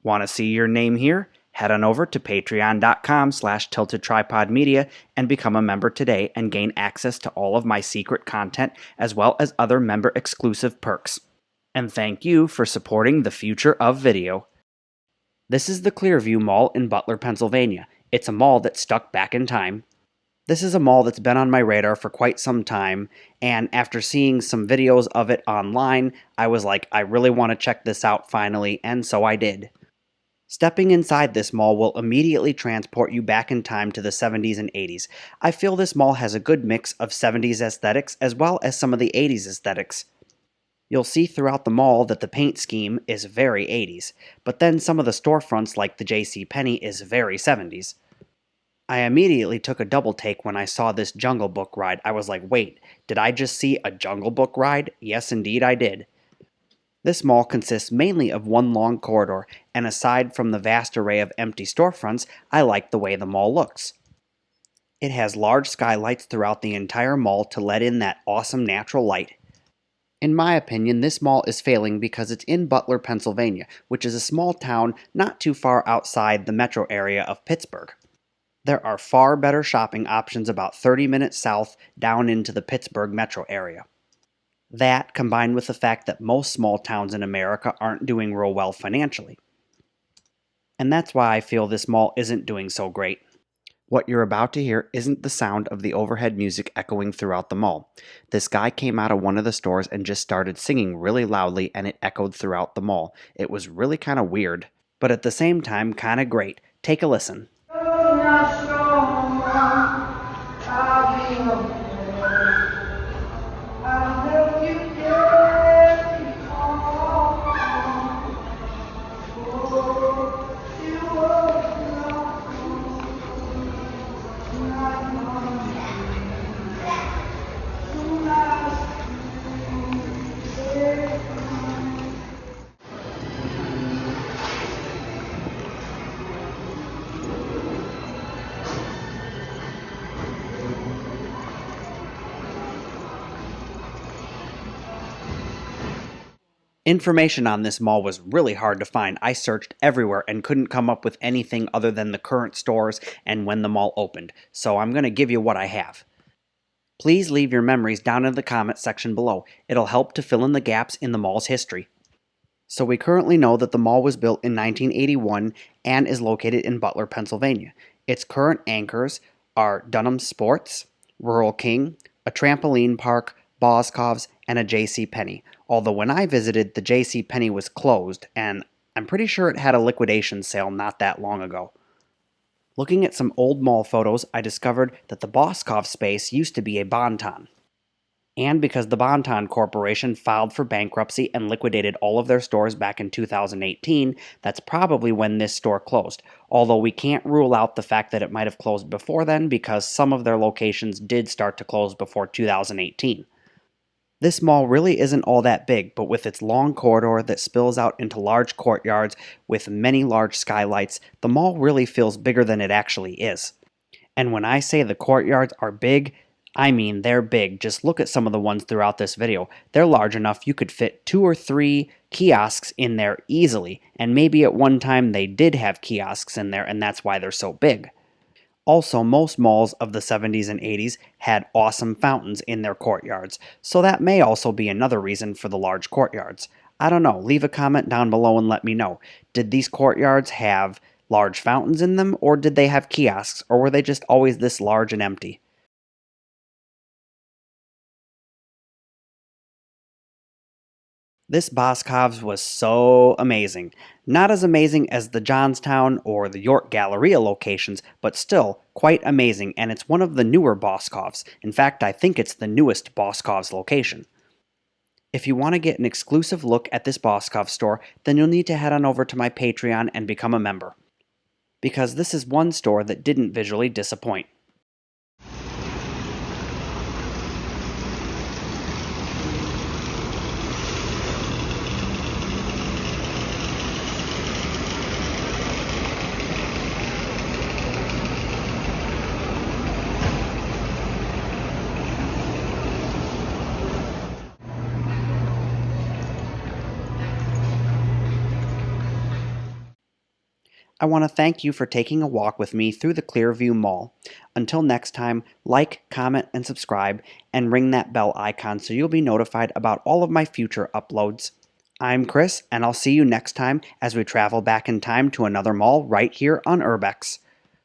Want to see your name here? Head on over to patreon.com/tiltedtripodmedia and become a member today and gain access to all of my secret content as well as other member-exclusive perks. And thank you for supporting the future of video. This is the Clearview Mall in Butler, Pennsylvania. It's a mall that's stuck back in time. This is a mall that's been on my radar for quite some time, and after seeing some videos of it online, I was like, I really want to check this out finally, and so I did. Stepping inside this mall will immediately transport you back in time to the 70s and 80s. I feel this mall has a good mix of 70s aesthetics as well as some of the 80s aesthetics. You'll see throughout the mall that the paint scheme is very 80s, but then some of the storefronts like the JCPenney is very 70s. I immediately took a double take when I saw this Jungle Book ride. I was like, wait, did I just see a Jungle Book ride? Yes, indeed I did. This mall consists mainly of one long corridor, and aside from the vast array of empty storefronts, I like the way the mall looks. It has large skylights throughout the entire mall to let in that awesome natural light. In my opinion, this mall is failing because it's in Butler, Pennsylvania, which is a small town not too far outside the metro area of Pittsburgh. There are far better shopping options about 30 minutes south down into the Pittsburgh metro area. That, combined with the fact that most small towns in America aren't doing real well financially. And that's why I feel this mall isn't doing so great. What you're about to hear isn't the sound of the overhead music echoing throughout the mall. This guy came out of one of the stores and just started singing really loudly, and it echoed throughout the mall. It was really kind of weird, but at the same time kind of great. Take a listen. Information on this mall was really hard to find. I searched everywhere and couldn't come up with anything other than the current stores and when the mall opened, so I'm going to give you what I have. Please leave your memories down in the comment section below. It'll help to fill in the gaps in the mall's history. So we currently know that the mall was built in 1981 and is located in Butler, Pennsylvania. Its current anchors are Dunham Sports, Rural King, a trampoline park, Boscov's, and a JCPenney. Although when I visited, the JCPenney was closed, and I'm pretty sure it had a liquidation sale not that long ago. Looking at some old mall photos, I discovered that the Boscov space used to be a Bon-Ton. And because the Bon-Ton Corporation filed for bankruptcy and liquidated all of their stores back in 2018, that's probably when this store closed. Although we can't rule out the fact that it might have closed before then because some of their locations did start to close before 2018. This mall really isn't all that big, but with its long corridor that spills out into large courtyards with many large skylights, the mall really feels bigger than it actually is. And when I say the courtyards are big, I mean they're big. Just look at some of the ones throughout this video. They're large enough you could fit 2 or 3 kiosks in there easily, and maybe at one time they did have kiosks in there and that's why they're so big. Also, most malls of the 70s and 80s had awesome fountains in their courtyards, so that may also be another reason for the large courtyards. I don't know, leave a comment down below and let me know. Did these courtyards have large fountains in them, or did they have kiosks, or were they just always this large and empty? This Boscov's was so amazing. Not as amazing as the Johnstown or the York Galleria locations, but still quite amazing, and it's one of the newer Boscov's. In fact, I think it's the newest Boscov's location. If you want to get an exclusive look at this Boscov store, then you'll need to head on over to my Patreon and become a member. Because this is one store that didn't visually disappoint. I want to thank you for taking a walk with me through the Clearview Mall. Until next time, like, comment, and subscribe, and ring that bell icon so you'll be notified about all of my future uploads. I'm Chris, and I'll see you next time as we travel back in time to another mall right here on Urbex.